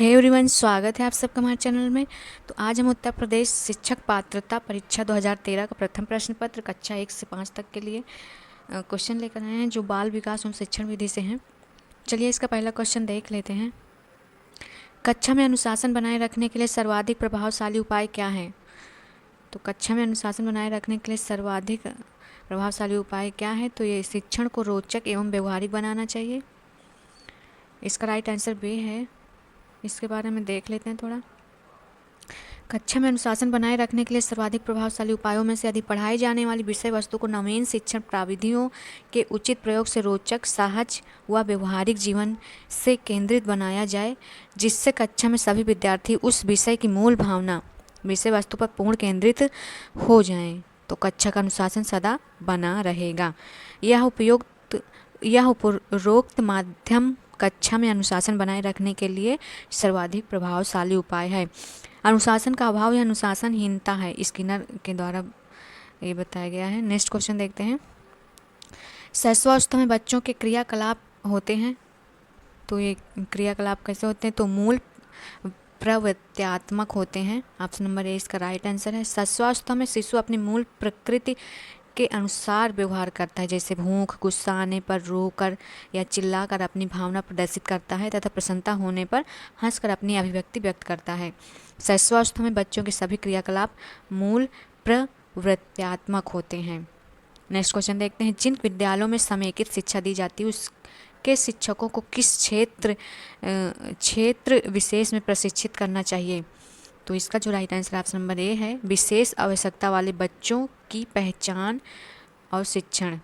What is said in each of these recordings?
Hey everyone, स्वागत है आप सबका हमारे चैनल में। तो आज हम उत्तर प्रदेश शिक्षक पात्रता परीक्षा 2013 का प्रथम प्रश्न पत्र कक्षा 1 से 5 तक के लिए क्वेश्चन लेकर आए हैं जो बाल विकास एवं शिक्षण विधि से हैं। चलिए इसका पहला क्वेश्चन देख लेते हैं। कक्षा में अनुशासन बनाए रखने के लिए सर्वाधिक प्रभावशाली उपाय क्या है? तो कक्षा में अनुशासन बनाए रखने के लिए सर्वाधिक प्रभावशाली उपाय क्या है? तो ये शिक्षण को रोचक एवं व्यवहारिक बनाना चाहिए। इसका राइट आंसर बी है। इसके बारे में देख लेते हैं थोड़ा। कक्षा में अनुशासन बनाए रखने के लिए सर्वाधिक प्रभावशाली उपायों में से यदि पढ़ाई जाने वाली विषय वस्तु को नवीन शिक्षण प्राविधियों के उचित प्रयोग से रोचक, सहज व व्यवहारिक जीवन से केंद्रित बनाया जाए, जिससे कक्षा में सभी विद्यार्थी उस विषय की मूल भावना विषय वस्तु पर पूर्ण केंद्रित हो जाएं, तो कक्षा का अनुशासन सदा बना रहेगा। यह उपरोक्त माध्यम कक्षा में अनुशासन बनाए रखने के लिए सर्वाधिक प्रभावशाली उपाय है। अनुशासन का अभाव या अनुशासनहीनता है, स्किनर के द्वारा ये बताया गया है। नेक्स्ट क्वेश्चन देखते हैं। शैशवावस्था में बच्चों के क्रियाकलाप होते हैं, तो ये क्रियाकलाप कैसे होते हैं? तो मूल प्रवृत्त्यात्मक होते हैं। ऑप्शन नंबर ए इसका राइट आंसर है। शैशवावस्था में शिशु अपनी मूल प्रकृति के अनुसार व्यवहार करता है, जैसे भूख, गुस्सा आने पर रोकर या चिल्लाकर अपनी भावना प्रदर्शित करता है तथा प्रसन्नता होने पर हंसकर अपनी अभिव्यक्ति व्यक्त करता है। शैशवावस्था में बच्चों के सभी क्रियाकलाप मूल प्रवृत्त्यात्मक होते हैं। नेक्स्ट क्वेश्चन देखते हैं। जिन विद्यालयों में समेकित शिक्षा दी जाती है उसके शिक्षकों को किस क्षेत्र विशेष में प्रशिक्षित करना चाहिए? तो इसका जो right answer option number A है, विशेष आवश्यकता वाले बच्चों की पहचान और शिक्षण।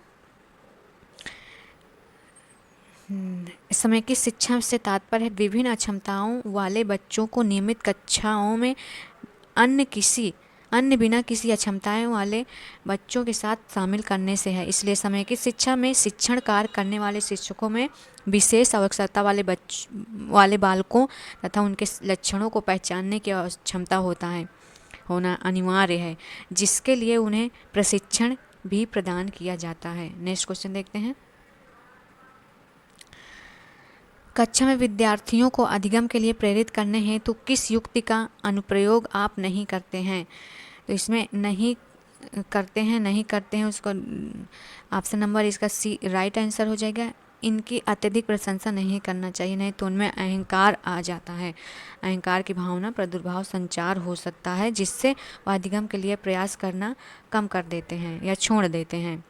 समय की शिक्षा से तात्पर्य है विभिन्न अक्षमताओं वाले बच्चों को नियमित कक्षाओं में अन्य बिना किसी अक्षमताएं वाले बच्चों के साथ शामिल करने से है। इसलिए समय की शिक्षा में शिक्षण कार्य करने वाले शिक्षकों में विशेष आवश्यकता वाले बालकों तथा उनके लक्षणों को पहचानने की क्षमता होना अनिवार्य है, जिसके लिए उन्हें प्रशिक्षण भी प्रदान किया जाता है। नेक्स्ट क्वेश्चन देखते हैं। कक्षा में विद्यार्थियों को अधिगम के लिए प्रेरित करने हेतु किस युक्ति का अनुप्रयोग आप नहीं करते हैं? तो इसमें नहीं करते हैं उसको ऑप्शन नंबर इसका सी राइट आंसर हो जाएगा। इनकी अत्यधिक प्रशंसा नहीं करना चाहिए, नहीं तो उनमें अहंकार आ जाता है। अहंकार की भावना प्रादुर्भाव संचार हो सकता है, जिससे वह अधिगम के लिए प्रयास करना कम कर देते हैं या छोड़ देते हैं,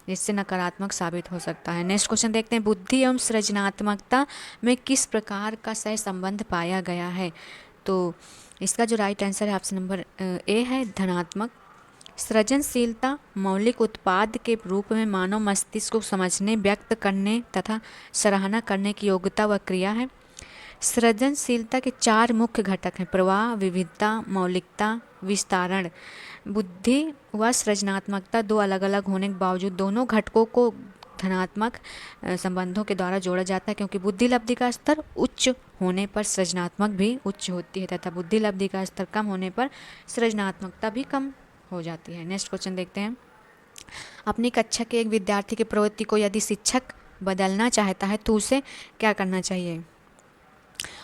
जिससे नकारात्मक साबित हो सकता है। नेक्स्ट क्वेश्चन देखते हैं। बुद्धि एवं सृजनात्मकता में किस प्रकार का सह संबंध पाया गया है? तो इसका जो राइट आंसर है ऑप्शन नंबर ए है, धनात्मक। सृजनशीलता मौलिक उत्पाद के रूप में मानव मस्तिष्क को समझने, व्यक्त करने तथा सराहना करने की योग्यता व क्रिया है। सृजनशीलता के 4 मुख्य घटक हैं: प्रवाह, विविधता, मौलिकता, विस्तारण। बुद्धि व सृजनात्मकता 2 अलग अलग होने के बावजूद दोनों घटकों को धनात्मक संबंधों के द्वारा जोड़ा जाता है, क्योंकि बुद्धि लब्धि का स्तर उच्च होने पर सृजनात्मक भी उच्च होती है तथा बुद्धि लब्धि का स्तर कम होने पर सृजनात्मकता भी कम हो जाती है। नेक्स्ट क्वेश्चन देखते हैं। अपनी कक्षा के एक विद्यार्थी की प्रवृत्ति को यदि शिक्षक बदलना चाहता है तो उसे क्या करना चाहिए?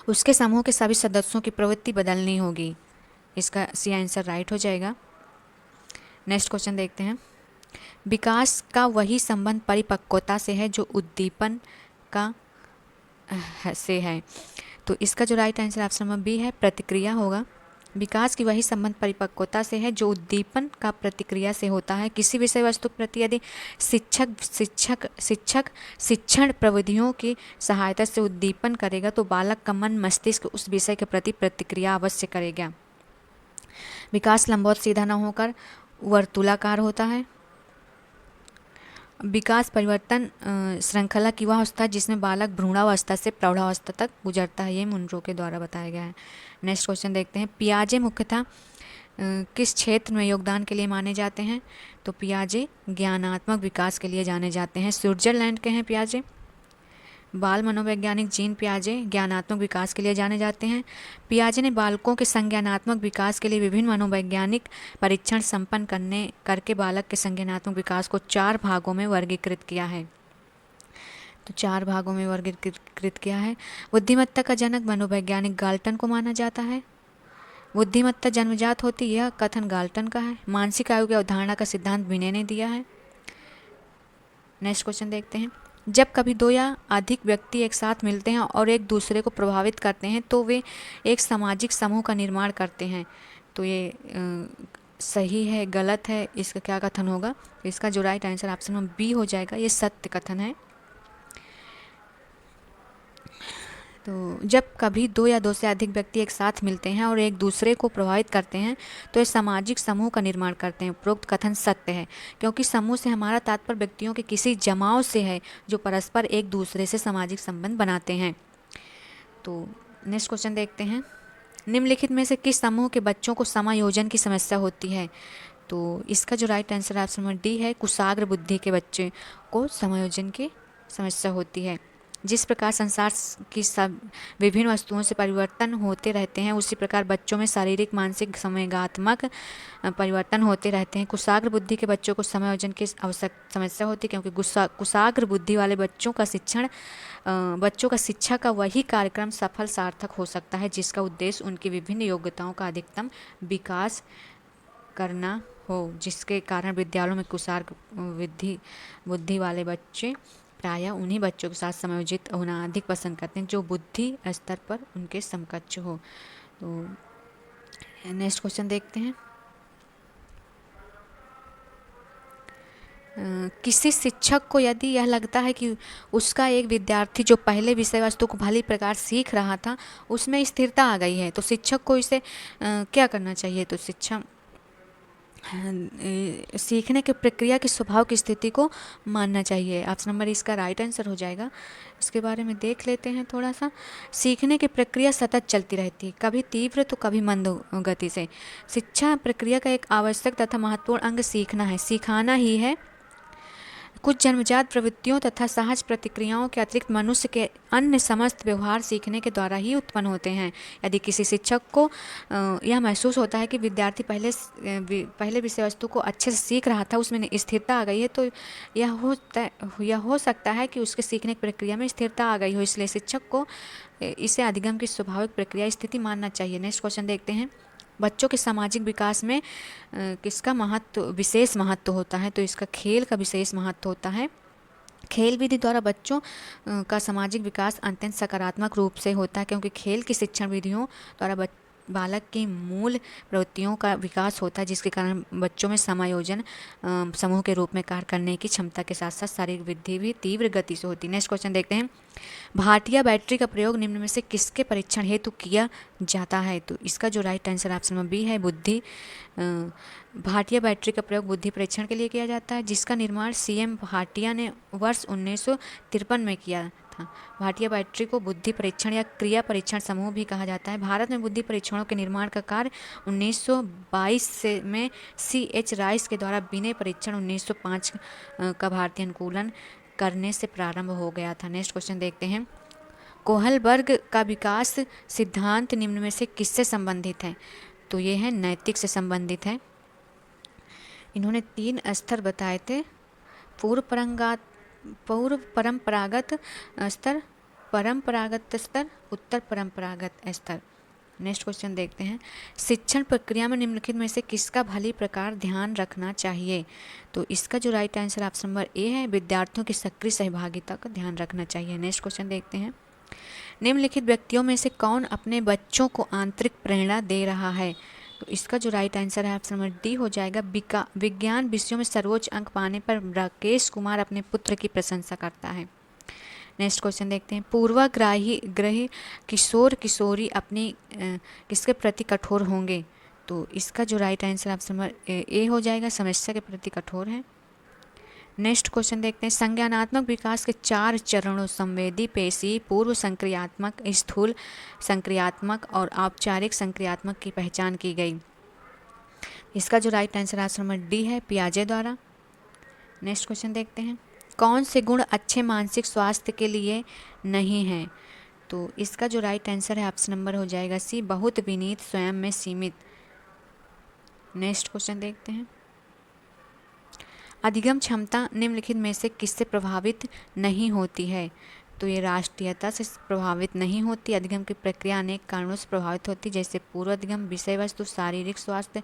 उसके समूह के सभी सदस्यों की प्रवृत्ति बदलनी होगी। इसका सी आंसर राइट हो जाएगा। नेक्स्ट क्वेश्चन देखते हैं। विकास का वही संबंध परिपक्वता से है जो उद्दीपन का से है। तो इसका जो right answer option number B है, प्रतिक्रिया होगा। विकास की वही संबंध परिपक्वता से है जो उद्दीपन का प्रतिक्रिया से होता है। किसी विषय वस्तु के प्रति यदि शिक्षक शिक्षण प्रविधियों की सहायता से उद्दीपन करेगा तो बालक का मन मस्तिष्क उस विषय के प्रति प्रतिक्रिया अवश्य करेगा। विकास लंबवत सीधा न होकर वर्तुलाकार होता है। विकास परिवर्तन श्रृंखला की वह अवस्था जिसमें बालक भ्रूणावस्था से प्रौढ़ावस्था तक गुजरता है, ये मुनरो के द्वारा बताया गया है। नेक्स्ट क्वेश्चन देखते हैं। पियाजे मुख्यतः किस क्षेत्र में योगदान के लिए माने जाते हैं? तो पियाजे ज्ञानात्मक विकास के लिए जाने जाते हैं। स्विट्जरलैंड के हैं पियाजे। बाल मनोवैज्ञानिक जीन पियाजे ज्ञानात्मक विकास के लिए जाने जाते हैं। पियाजे ने बालकों के संज्ञानात्मक विकास के लिए विभिन्न मनोवैज्ञानिक परीक्षण संपन्न करके बालक के संज्ञानात्मक विकास को 4 भागों में वर्गीकृत किया है। तो 4 भागों में वर्गीकृत किया है। बुद्धिमत्ता का जनक मनोवैज्ञानिक गाल्टन को माना जाता है। बुद्धिमत्ता जन्मजात होती है, यह कथन गाल्टन का है। मानसिक आयु की अवधारणा का सिद्धांत बिने ने दिया है। नेक्स्ट क्वेश्चन देखते हैं। जब कभी 2 या अधिक व्यक्ति एक साथ मिलते हैं और एक दूसरे को प्रभावित करते हैं तो वे एक सामाजिक समूह का निर्माण करते हैं। तो ये सही है, गलत है, इसका क्या कथन होगा? इसका जो राइट आंसर ऑप्शन में बी हो जाएगा, ये सत्य कथन है। तो जब कभी 2 या 2 से अधिक व्यक्ति एक साथ मिलते हैं और एक दूसरे को प्रभावित करते हैं तो ये सामाजिक समूह का निर्माण करते हैं। उपरोक्त कथन सत्य है, क्योंकि समूह से हमारा तात्पर्य व्यक्तियों के किसी जमाव से है जो परस्पर एक दूसरे से सामाजिक संबंध बनाते हैं। तो नेक्स्ट क्वेश्चन देखते हैं। निम्नलिखित में से किस समूह के बच्चों को समायोजन की समस्या होती है? तो इसका जो right answer option number D है, कुशाग्र बुद्धि के बच्चे को समायोजन की समस्या होती है। जिस प्रकार संसार की सब विभिन्न वस्तुओं से परिवर्तन होते रहते हैं, उसी प्रकार बच्चों में शारीरिक, मानसिक, संवेगात्मक परिवर्तन होते रहते हैं। कुशाग्र बुद्धि के बच्चों को समायोजन की समस्या होती है, क्योंकि कुशाग्र बुद्धि वाले बच्चों का शिक्षा का वही कार्यक्रम सफल सार्थक हो सकता है जिसका उद्देश्य उनकी विभिन्न योग्यताओं का अधिकतम विकास करना हो, जिसके कारण विद्यालयों में कुशाग्र बुद्धि वाले बच्चे प्रायः उन्हीं बच्चों के साथ समायोजित होना अधिक पसंद करते हैं जो बुद्धि स्तर पर उनके समकक्ष हो। तो नेक्स्ट क्वेश्चन देखते हैं। किसी शिक्षक को यदि यह लगता है कि उसका एक विद्यार्थी जो पहले विषय वस्तु को भली प्रकार सीख रहा था उसमें स्थिरता आ गई है, तो शिक्षक को इसे क्या करना चाहिए? तो शिक्षक सीखने की प्रक्रिया की स्वभाव की स्थिति को मानना चाहिए। ऑप्शन नंबर इसका राइट आंसर हो जाएगा। इसके बारे में देख लेते हैं थोड़ा सा। सीखने की प्रक्रिया सतत चलती रहती है, कभी तीव्र तो कभी मंद गति से। शिक्षा प्रक्रिया का एक आवश्यक तथा महत्वपूर्ण अंग सीखना है, सिखाना ही है। कुछ जन्मजात प्रवृत्तियों तथा सहज प्रतिक्रियाओं के अतिरिक्त मनुष्य के अन्य समस्त व्यवहार सीखने के द्वारा ही उत्पन्न होते हैं। यदि किसी शिक्षक को यह महसूस होता है कि विद्यार्थी पहले विषय वस्तु को अच्छे से सीख रहा था, उसमें स्थिरता आ गई है, तो यह हो सकता है कि उसके सीखने की प्रक्रिया में स्थिरता आ गई हो, इसलिए शिक्षक को इसे अधिगम की स्वाभाविक प्रक्रिया स्थिति मानना चाहिए। नेक्स्ट क्वेश्चन देखते हैं। बच्चों के सामाजिक विकास में किसका विशेष महत्व होता है? तो इसका खेल का विशेष महत्व होता है। खेल विधि द्वारा बच्चों का सामाजिक विकास अत्यंत सकारात्मक रूप से होता है, क्योंकि खेल की शिक्षण विधियों द्वारा बालक की मूल प्रवृत्तियों का विकास होता है, जिसके कारण बच्चों में समायोजन समूह के रूप में कार्य करने की क्षमता के साथ साथ शारीरिक वृद्धि भी तीव्र गति से होती है। नेक्स्ट क्वेश्चन देखते हैं। भाटिया बैटरी का प्रयोग निम्न में से किसके परीक्षण हेतु किया जाता है? तो इसका जो राइट आंसर ऑप्शन में बी है, बुद्धि। भाटिया बैटरी का प्रयोग बुद्धि परीक्षण के लिए किया जाता है, जिसका निर्माण सीएम भाटिया ने वर्ष 1953 में किया था। भाटिया बैटरी को बुद्धि परीक्षण या क्रिया परीक्षण समूह भी कहा जाता है। भारत में बुद्धि परीक्षणों के निर्माण का कार्य 1922 में C.H. राइस के द्वारा बिने परीक्षण 1905 का भारतीय अनुकूलन करने से प्रारंभ हो गया था। नेक्स्ट क्वेश्चन देखते हैं। कोहलबर्ग का विकास सिद्धांत निम्न में से किससे संबंधित है? तो ये है नैतिक से संबंधित है। इन्होंने 3 स्तर बताए थे, पूर्व परंपरागत स्तर, परंपरागत स्तर, उत्तर परंपरागत स्तर। नेक्स्ट क्वेश्चन देखते हैं। शिक्षण प्रक्रिया में निम्नलिखित में से किसका भली प्रकार ध्यान रखना चाहिए? तो इसका जो right answer option number A है, विद्यार्थियों की सक्रिय सहभागिता का ध्यान रखना चाहिए। नेक्स्ट क्वेश्चन देखते हैं। निम्नलिखित व्यक्तियों में से कौन अपने बच्चों को आंतरिक प्रेरणा दे रहा है? तो इसका जो राइट आंसर है ऑप्शन नंबर डी हो जाएगा। विज्ञान विषयों में सर्वोच्च अंक पाने पर राकेश कुमार अपने पुत्र की प्रशंसा करता है। नेक्स्ट क्वेश्चन देखते हैं। पूर्वाग्रही किशोर किशोरी अपनी किसके प्रति कठोर होंगे? तो इसका जो right answer option number A हो जाएगा, समस्या के प्रति कठोर है। नेक्स्ट क्वेश्चन देखते हैं। संज्ञानात्मक विकास के 4 चरणों संवेदी, पेशी, पूर्व संक्रियात्मक, स्थूल संक्रियात्मक और औपचारिक संक्रियात्मक की पहचान की गई। इसका जो right answer option number D है, पियाजे द्वारा। नेक्स्ट क्वेश्चन देखते हैं। कौन से गुण अच्छे मानसिक स्वास्थ्य के लिए नहीं हैं? तो इसका जो राइट आंसर है ऑप्शन नंबर हो जाएगा सी, बहुत विनीत, स्वयं में सीमित। नेक्स्ट क्वेश्चन देखते हैं। अधिगम क्षमता निम्नलिखित में से किससे प्रभावित नहीं होती है? तो ये राष्ट्रीयता से प्रभावित नहीं होती। अधिगम की प्रक्रिया अनेक कारणों से प्रभावित होती, जैसे पूर्व अधिगम, विषय वस्तु, शारीरिक स्वास्थ्य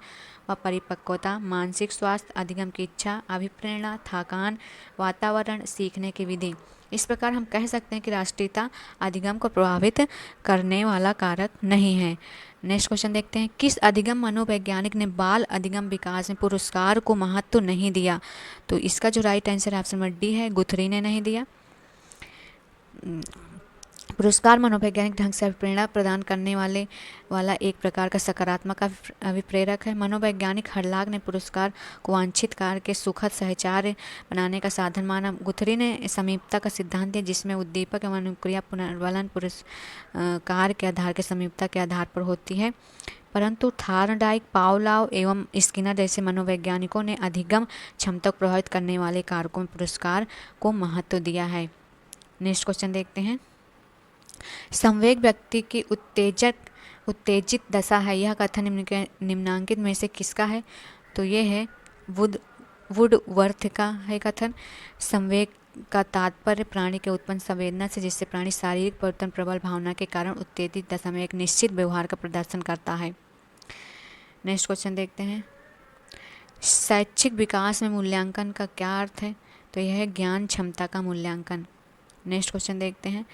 व परिपक्वता, मानसिक स्वास्थ्य, अधिगम की इच्छा, अभिप्रेरणा, थकान, वातावरण, सीखने की विधि। इस प्रकार हम कह सकते हैं कि राष्ट्रीयता अधिगम को प्रभावित करने वाला कारक नहीं है। नेक्स्ट क्वेश्चन देखते हैं, किस अधिगम मनोवैज्ञानिक ने बाल अधिगम विकास में पुरस्कार को महत्व नहीं दिया? तो इसका जो राइट आंसर है ऑप्शन नंबर डी है, गुथरी ने नहीं दिया। पुरस्कार मनोवैज्ञानिक ढंग से अभिप्रेरणा प्रदान करने वाला एक प्रकार का सकारात्मक अभिप्रेरक है। मनोवैज्ञानिक हर्लाग ने पुरस्कार को वांछित कार्य के सुखद सहचार्य बनाने का साधन माना। गुथरी ने समीपता का सिद्धांत दिया, जिसमें उद्दीपक एवं अनुक्रिया पुनर्वलन पुरस्कार के आधार के समीपता के आधार पर होती है। परंतु थार्नडाइक, पावलोव एवं स्किनर जैसे मनोवैज्ञानिकों ने अधिगम क्षमता को प्रभावित करने वाले कारकों में पुरस्कार को महत्व दिया है। नेक्स्ट क्वेश्चन देखते हैं, संवेग व्यक्ति की उत्तेजित दशा है, यह कथन निम्नांकित में से किसका है? तो ये है वुडवर्थ का है कथन। संवेग का तात्पर्य प्राणी के उत्पन्न संवेदना से, जिससे प्राणी शारीरिक परिवर्तन प्रबल भावना के कारण उत्तेजित दशा में एक निश्चित व्यवहार का प्रदर्शन करता है। नेक्स्ट क्वेश्चन देखते हैं, शैक्षिक विकास में मूल्यांकन का क्या अर्थ है? तो यह है ज्ञान क्षमता का मूल्यांकन। नेक्स्ट क्वेश्चन देखते हैं,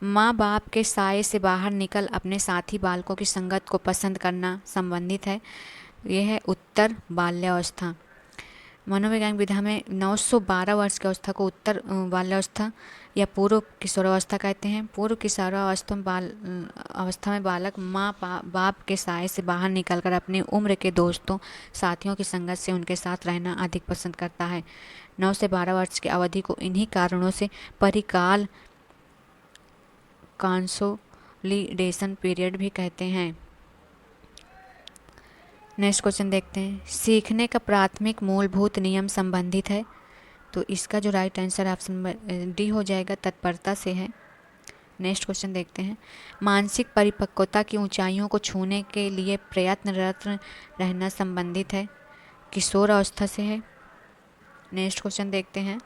माँ बाप के साये से बाहर निकल अपने साथी बालकों की संगत को पसंद करना संबंधित है। यह है उत्तर बाल्यावस्था। मनोवैज्ञानिक विधा में 912 वर्ष की अवस्था को उत्तर बाल्यावस्था या पूर्व किशोरावस्था कहते हैं। पूर्व किशोरावस्था में बालक माँ बाप के साये से बाहर निकलकर अपनी उम्र के दोस्तों साथियों की संगत से उनके साथ रहना अधिक पसंद करता है। 9 से 12 वर्ष की अवधि को इन्हीं कारणों से परिकाल कंसोलिडेशन पीरियड भी कहते हैं। नेक्स्ट क्वेश्चन देखते हैं, सीखने का प्राथमिक मूलभूत नियम संबंधित है। तो इसका जो राइट आंसर ऑप्शन डी हो जाएगा, तत्परता से है। नेक्स्ट क्वेश्चन देखते हैं, मानसिक परिपक्वता की ऊंचाइयों को छूने के लिए प्रयत्नरत रहना संबंधित है, किशोर अवस्था से है। नेक्स्ट क्वेश्चन देखते हैं,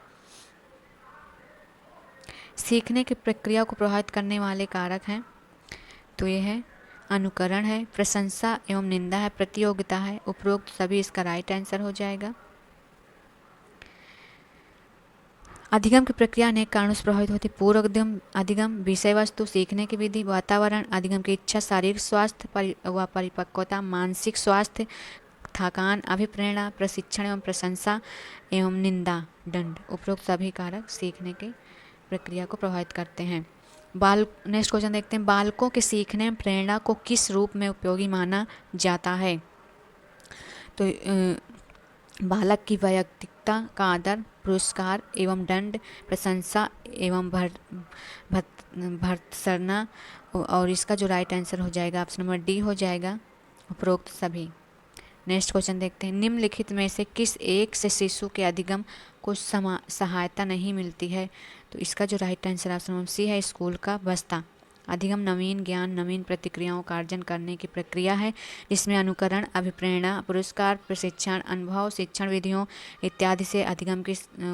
सीखने की प्रक्रिया को प्रभावित करने वाले कारक हैं। तो ये है अनुकरण है, प्रशंसा एवं निंदा है, प्रतियोगिता है। उपरोक्त सभी इसका राइट आंसर हो जाएगा। अधिगम की प्रक्रिया अनेक कारणों से प्रभावित होती है। पूर्व अधिगम, विषय वस्तु, सीखने की विधि, वातावरण, अधिगम की इच्छा, शारीरिक स्वास्थ्य व परिपक्वता, मानसिक स्वास्थ्य, थकान, अभिप्रेरणा, प्रशिक्षण एवं प्रशंसा एवं निंदा, दंड। उपरोक्त सभी कारक सीखने की प्रक्रिया को प्रभावित करते हैं। नेक्स्ट क्वेश्चन देखते हैं, बालकों के सीखने में प्रेरणा को किस रूप में उपयोगी माना जाता है? तो बालक की वैयक्तिकता का आदर, पुरस्कार एवं दंड, प्रशंसा एवं भर्त्सना। और इसका जो राइट आंसर हो जाएगा ऑप्शन नंबर डी हो जाएगा, उपरोक्त सभी। नेक्स्ट क्वेश्चन देखते हैं, निम्नलिखित में से किस एक से शिशु के अधिगम को सहायता नहीं मिलती है? तो इसका जो right answer option number C है, स्कूल का बस्ता। अधिगम नवीन ज्ञान, नवीन प्रतिक्रियाओं का अर्जन करने की प्रक्रिया है, जिसमें अनुकरण, अभिप्रेरणा, पुरस्कार, प्रशिक्षण, अनुभव, शिक्षण विधियों इत्यादि से अधिगम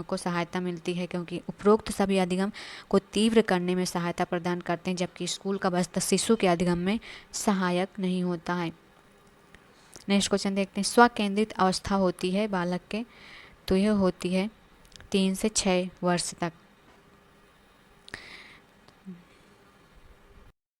को सहायता मिलती है, क्योंकि उपरोक्त सभी अधिगम को तीव्र करने में सहायता प्रदान करते हैं, जबकि स्कूल का बस्ता शिशु के अधिगम में सहायक नहीं होता है। नेक्स्ट क्वेश्चन देखते हैं, स्वकेंद्रित अवस्था होती है बालक के, तो यह होती है 3 से 6 वर्ष तक।